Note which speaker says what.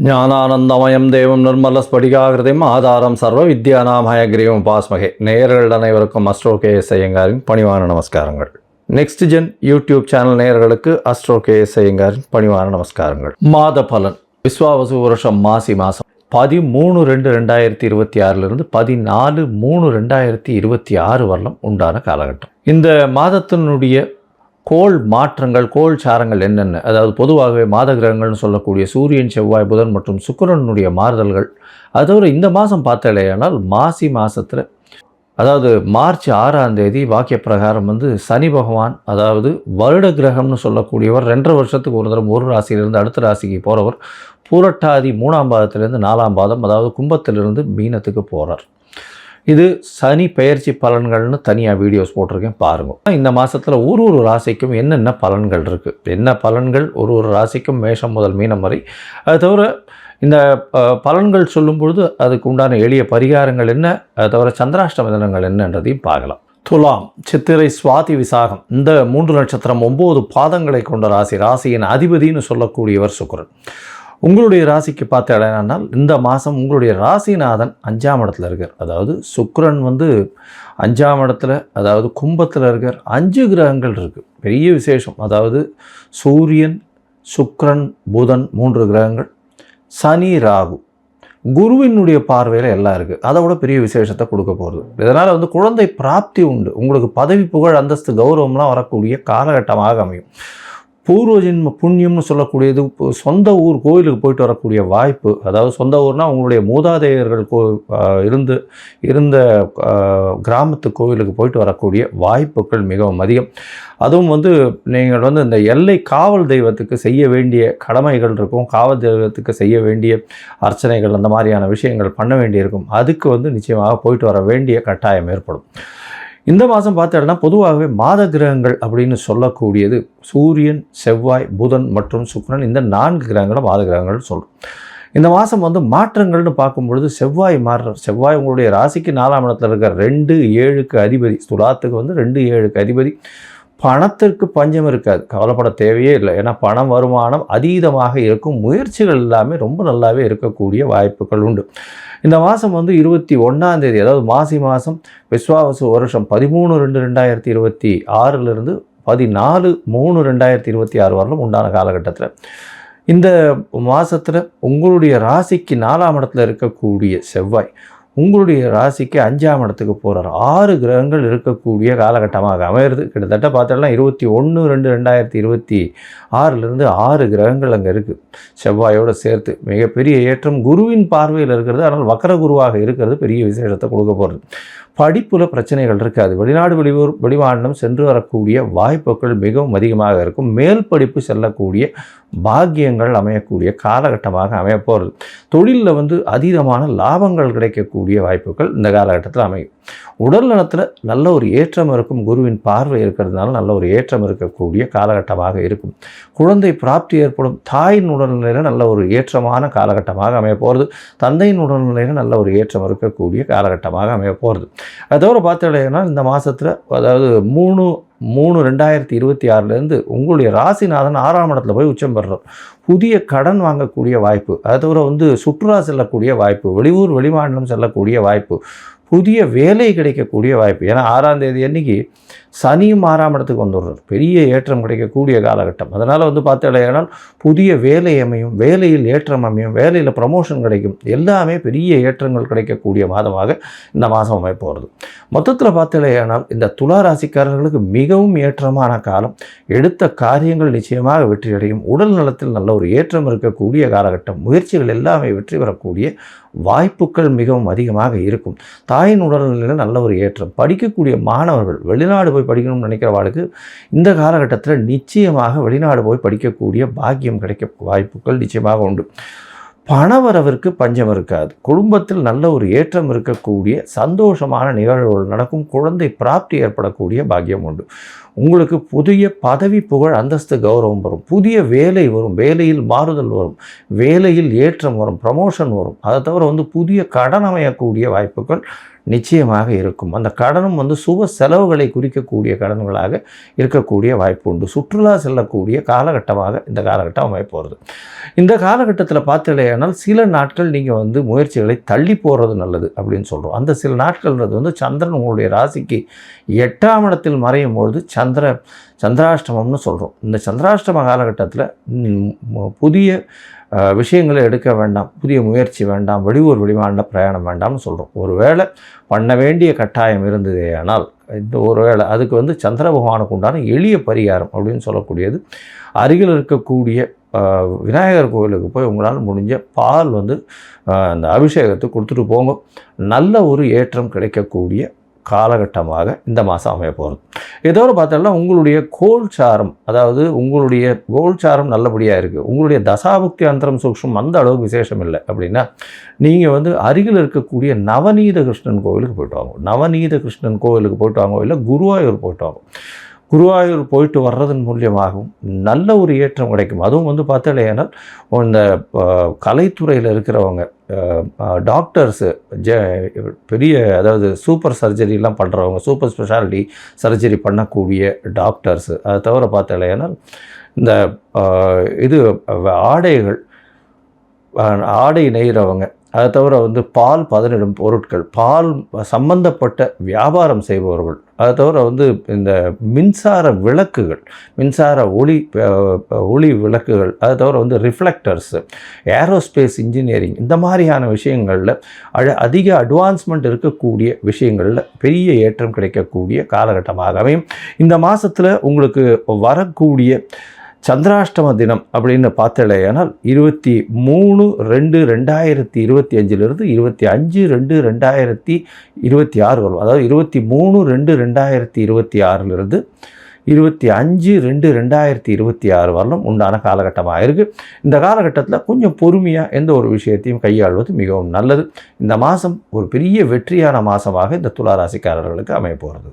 Speaker 1: ஞானானந்தமயம் தேவம் நிர்மலஸ்படிகாகிருதிம் ஆதாரம் சர்வ வித்யானாம் ஹயக்ரீவம் உபாஸ்மகே. நேயர்கள் அனைவருக்கும் அஸ்ட்ரோ கேஎஸ் ஐயங்காரின் பணிவான நமஸ்காரங்கள். நெக்ஸ்ட் ஜென் யூடியூப் சேனல் நேயர்களுக்கு அஸ்ட்ரோ கேஎஸ் ஐயங்காரின் பணிவான நமஸ்காரங்கள். மாத பலன் விஸ்வாவசு வருஷம் மாசி மாதம் 13/2/2026 14/3/2026 வரலாம் உண்டான காலகட்டம். இந்த மாதத்தினுடைய கோள் மாற்றங்கள், கோள் சாரங்கள் என்னென்ன, அதாவது பொதுவாகவே மாத கிரகங்கள்னு சொல்லக்கூடிய சூரியன், செவ்வாய், புதன் மற்றும் சுக்கிரனுடைய மாறுதல்கள். அது தவிர இந்த மாதம் பார்த்தாலேயானால் மாசி மாதத்தில், அதாவது மார்ச் 6ஆம் தேதி வாக்கிய பிரகாரம் சனி பகவான், அதாவது வருட கிரகம்னு சொல்லக்கூடியவர் 2.5 வருஷத்துக்கு ஒரு தரம் ஒரு ராசியிலிருந்து அடுத்த ராசிக்கு போகிறவர் பூரட்டாதி 3ஆம் பாதத்திலிருந்து 4ஆம் பாதம், அதாவது கும்பத்திலிருந்து மீனத்துக்கு போகிறார். இது சனி பெயர்ச்சி பலன்கள்னு தனியாக வீடியோஸ் போட்டிருக்கேன், பாருங்கள். இந்த மாதத்தில் ஒரு ராசிக்கும் என்னென்ன பலன்கள் இருக்குது, என்ன பலன்கள் ஒரு ராசிக்கும் மேஷம் முதல் மீனம் வரை. அது தவிர இந்த பலன்கள் சொல்லும் பொழுது அதுக்கு உண்டான எளிய பரிகாரங்கள் என்ன, அது தவிர சந்திராஷ்டம தினங்கள் என்னன்றதையும் பார்க்கலாம். துலாம், சித்திரை, சுவாதி, விசாகம் இந்த 3 நட்சத்திரம் 9 பாதங்களை கொண்ட ராசி. ராசியின் அதிபதினு சொல்லக்கூடியவர் சுக்கிரன். உங்களுடைய ராசிக்கு பார்த்தீங்கன்னா இந்த மாதம் உங்களுடைய ராசிநாதன் 5ஆம் இடத்துல இருக்கார். அதாவது சுக்கிரன் 5ஆம் இடத்துல, அதாவது கும்பத்தில் இருக்கார். 5 கிரகங்கள் இருக்குது, பெரிய விசேஷம். அதாவது சூரியன், சுக்கிரன், புதன் 3 கிரகங்கள், சனி, ராகு, குருவினுடைய பார்வையில் எல்லாம் இருக்குது. அதை விட பெரிய விசேஷத்தை கொடுக்க போகிறது. இதனால் குழந்தை பிராப்தி உண்டு. உங்களுக்கு பதவி, புகழ், அந்தஸ்து, கௌரவம்லாம் வரக்கூடிய காலகட்டமாக அமையும். பூர்வ ஜென்ம புண்ணியம்னு சொல்லக்கூடியது, சொந்த ஊர் கோயிலுக்கு போயிட்டு வரக்கூடிய வாய்ப்பு. அதாவது சொந்த ஊர்னால் உங்களுடைய மூதாதையர்கள் இருந்த கிராமத்து கோவிலுக்கு போயிட்டு வரக்கூடிய வாய்ப்புகள் மிகவும் அதிகம். அதுவும் நீங்கள் இந்த எல்லை காவல் தெய்வத்துக்கு செய்ய வேண்டிய கடமைகள் இருக்கும். காவல் தெய்வத்துக்கு செய்ய வேண்டிய அர்ச்சனைகள், அந்த மாதிரியான விஷயங்கள் பண்ண வேண்டியிருக்கும். அதுக்கு நிச்சயமாக போயிட்டு வர வேண்டிய கட்டாயம் ஏற்படும். இந்த மாதம் பார்த்தோம்னா பொதுவாகவே மாத கிரகங்கள் அப்படின்னு சொல்லக்கூடியது சூரியன், செவ்வாய், புதன் மற்றும் சுக்கிரன், இந்த 4 கிரகங்களும் மாத கிரகங்கள் சொல்கிறோம். இந்த மாதம் மாற்றங்கள்னு பார்க்கும்பொழுது செவ்வாய் மாறுறார். செவ்வாய் உங்களுடைய ராசிக்கு 4ஆம் இடத்துல இருக்கார். 2-7க்கு அதிபதி. துலாத்துக்கு 2-7க்கு அதிபதி. பணத்திற்கு பஞ்சம் இருக்காது, கவலைப்பட தேவையே இல்லை. ஏன்னா பணம், வருமானம் அதீதமாக இருக்கும். முயற்சிகள் எல்லாமே ரொம்ப நல்லாவே இருக்கக்கூடிய வாய்ப்புகள் உண்டு. இந்த மாதம் 21ஆம் தேதி, அதாவது மாசி மாதம் விஸ்வாவசு வருஷம் 13/2/2026 14/3/2026 வரலும் உண்டான காலகட்டத்தில், இந்த மாதத்தில் உங்களுடைய ராசிக்கு 4ஆம் இடத்துல இருக்கக்கூடிய செவ்வாய் உங்களுடைய ராசிக்கு 5ஆம் இடத்துக்கு போகிறார். 6 கிரகங்கள் இருக்கக்கூடிய காலகட்டமாக அமையிறது. கிட்டத்தட்ட பார்த்தோம்னா 21/2/2026 6 கிரகங்கள் அங்கே இருக்குது. செவ்வாயோடு சேர்த்து மிகப்பெரிய ஏற்றம். குருவின் பார்வையில் இருக்கிறது, ஆனால் வக்கர குருவாக இருக்கிறது பெரிய விசேஷத்தை கொடுக்க போகிறது. படிப்பில் பிரச்சனைகள் இருக்காது. வெளிநாடு, வெளிமாநிலம் சென்று வரக்கூடிய வாய்ப்புகள் மிகவும் அதிகமாக இருக்கும். மேல் படிப்பு செல்லக்கூடிய பாக்கியங்கள் அமையக்கூடிய காலகட்டமாக அமையப்போகிறது. தொழிலில் அதீதமான லாபங்கள் கிடைக்கக்கூடிய வாய்ப்புகள் இந்த காலகட்டத்தில் அமையும். உடல் நலத்தில் நல்ல ஒரு ஏற்றம் இருக்கும். குருவின் பார்வை இருக்கிறதுனால நல்ல ஒரு ஏற்றம் இருக்கக்கூடிய காலகட்டமாக இருக்கும். குழந்தை பிராப்தி ஏற்படும். தாயின் உடல்நிலையில் நல்ல ஒரு ஏற்றமான காலகட்டமாக அமைய போகிறது. தந்தையின் உடல்நிலையில் நல்ல ஒரு ஏற்றம் இருக்கக்கூடிய காலகட்டமாக அமைய போகிறது. அதோடு பார்த்தீங்கன்னா இந்த மாதத்தில், அதாவது 3/3/2026 உங்களுடைய ராசிநாதன் 6ஆம் இடத்துல போய் உச்சம் பெறுறார். புதிய கடன் வாங்கக்கூடிய வாய்ப்பு, அது தவிர சுற்றுலா செல்லக்கூடிய வாய்ப்பு, வெளியூர் வெளிமாநிலம் செல்லக்கூடிய வாய்ப்பு, புதிய வேலை கிடைக்கக்கூடிய வாய்ப்பு. ஏன்னா 6ஆம் தேதி அன்றைக்கி சனியும் 6ஆம் இடத்துக்கு வந்துடுறார். பெரிய ஏற்றம் கிடைக்கக்கூடிய காலகட்டம். அதனால் பார்த்தீங்கன்னா புதிய வேலை அமையும், வேலையில் ஏற்றம் அமையும், வேலையில் ப்ரமோஷன் கிடைக்கும். எல்லாமே பெரிய ஏற்றங்கள் கிடைக்கக்கூடிய மாதமாக இந்த மாதம் அமைப்போகிறது. மொத்தத்தில் பார்த்தீங்கன்னா இந்த துலா ராசிக்காரர்களுக்கு மிகவும் ஏற்றமான காலம். எடுத்த காரியங்கள் நிச்சயமாக வெற்றியடையும். உடல் நலத்தில் நல்ல ஒரு ஏற்றம் இருக்கக்கூடிய காலகட்டம். முயற்சிகள் எல்லாமே வெற்றி பெறக்கூடிய வாய்ப்புகள் மிகவும் அதிகமாக இருக்கும். தாயின் உடல்நிலையில் நல்ல ஒரு ஏற்றம். படிக்கக்கூடிய மாணவர்கள், வெளிநாடு போய் படிக்கணும்னு நினைக்கிறவாளுக்கு இந்த காலகட்டத்தில் நிச்சயமாக வெளிநாடு போய் படிக்கக்கூடிய பாக்கியம் கிடைக்க வாய்ப்புகள் நிச்சயமாக உண்டு. பணவரவிற்கு பஞ்சம் இருக்காது. குடும்பத்தில் நல்ல ஒரு ஏற்றம் இருக்கக்கூடிய சந்தோஷமான நிகழ்வுகள் நடக்கும். குழந்தை பிராப்தி ஏற்படக்கூடிய பாக்கியம் உண்டு. உங்களுக்கு புதிய பதவி, புகழ், அந்தஸ்து, கௌரவம் வரும். புதிய வேலை வரும். வேலையில் மாறுதல் வரும். வேலையில் ஏற்றம் வரும். ப்ரமோஷன் வரும். அதை தவிர புதிய கடன் அமையக்கூடிய வாய்ப்புகள் நிச்சயமாக இருக்கும். அந்த கடனும் சுப செலவுகளை குறிக்கக்கூடிய கடன்களாக இருக்கக்கூடிய வாய்ப்பு உண்டு. சுற்றுலா செல்லக்கூடிய காலகட்டமாக இந்த காலகட்டம் அமைப்போகிறது. இந்த காலகட்டத்தில் பார்த்தீங்கன்னா சில நாட்கள் நீங்கள் முயற்சிகளை தள்ளி போகிறது நல்லது அப்படின்னு சொல்கிறோம். அந்த சில நாட்கள்ன்றது சந்திரன் உங்களுடைய ராசிக்கு 8ஆம் இடத்தில் மறையும் பொழுது சந்திராஷ்டமம்னு சொல்கிறோம். இந்த சந்திராஷ்டம காலகட்டத்தில் புதிய விஷயங்களை எடுக்க வேண்டாம், புதிய முயற்சி வேண்டாம், வெளியூர் வெளிமாநில பிரயாணம் வேண்டாம்னு சொல்கிறோம். ஒருவேளை பண்ண வேண்டிய கட்டாயம் இருந்ததே ஆனால் இந்த ஒருவேளை அதுக்கு சந்திர பகவானுக்கு உண்டான எளிய பரிகாரம் அப்படின்னு சொல்லக்கூடியது, அருகில் இருக்கக்கூடிய விநாயகர் கோவிலுக்கு போய் உங்களால் முடிஞ்ச பால் அந்த அபிஷேகத்தை கொடுத்துட்டு போங்க. நல்ல ஒரு ஏற்றம் கிடைக்கக்கூடிய காலகட்டமாக இந்த மாதம் அமைய போகிறது. ஏதோ பார்த்தோம்னா உங்களுடைய கோல்சாரம், அதாவது உங்களுடைய கோல்சாரம் நல்லபடியாக இருக்குது, உங்களுடைய தசாபுக்தி அந்தரம் சூக்ஷ்மம் அந்த அளவுக்கு விசேஷம் இல்லை அப்படின்னா நீங்கள் அருகில் இருக்கக்கூடிய நவநீத கிருஷ்ணன் கோவிலுக்கு போய்ட்டு வாங்க. நவநீத கிருஷ்ணன் கோவிலுக்கு போய்ட்டு வாங்க, இல்லை குருவாயூர் போய்ட்டு வாங்க. குருவாயூர் போயிட்டு வர்றதன் மூலியமாகவும் நல்ல ஒரு ஏற்றம் கிடைக்கும். அதுவும் பார்த்தீங்கன்னா இந்த கலைத்துறையில் இருக்கிறவங்க, டாக்டர்ஸு, பெரிய அதாவது சூப்பர் சர்ஜரிலாம் பண்ணுறவங்க, சூப்பர் ஸ்பெஷாலிட்டி சர்ஜரி பண்ணக்கூடிய டாக்டர்ஸு, அதை தவிர பார்த்தீங்கன்னா இந்த ஆடை நெய்கிறவங்க, அதை தவிர பால் பதனிடும் பொருட்கள், பால் சம்பந்தப்பட்ட வியாபாரம் செய்பவர்கள், அதை தவிர இந்த மின்சார விளக்குகள், மின்சார ஒளி விளக்குகள், அதை தவிர ரிஃப்ளெக்டர்ஸு, ஏரோஸ்பேஸ் இன்ஜினியரிங், இந்த மாதிரியான விஷயங்களில் அதிக அட்வான்ஸ்மெண்ட் இருக்கக்கூடிய விஷயங்களில் பெரிய ஏற்றம் கிடைக்கக்கூடிய காலகட்டமாகவே இந்த மாதத்தில் உங்களுக்கு வரக்கூடிய சந்திராஷ்டம தினம் அப்படின்னு பார்த்தலையானால் 23/2/2025 25/2/2026 வரும். அதாவது 23/2/2026 25/2/2026 வரலும் உண்டான காலகட்டமாக இருக்குது. இந்த காலகட்டத்தில் கொஞ்சம் பொறுமையாக எந்த ஒரு விஷயத்தையும் கையாள்வது மிகவும் நல்லது. இந்த மாதம் ஒரு பெரிய வெற்றியான மாதமாக இந்த துலா ராசிக்காரர்களுக்கு அமைய போகிறது.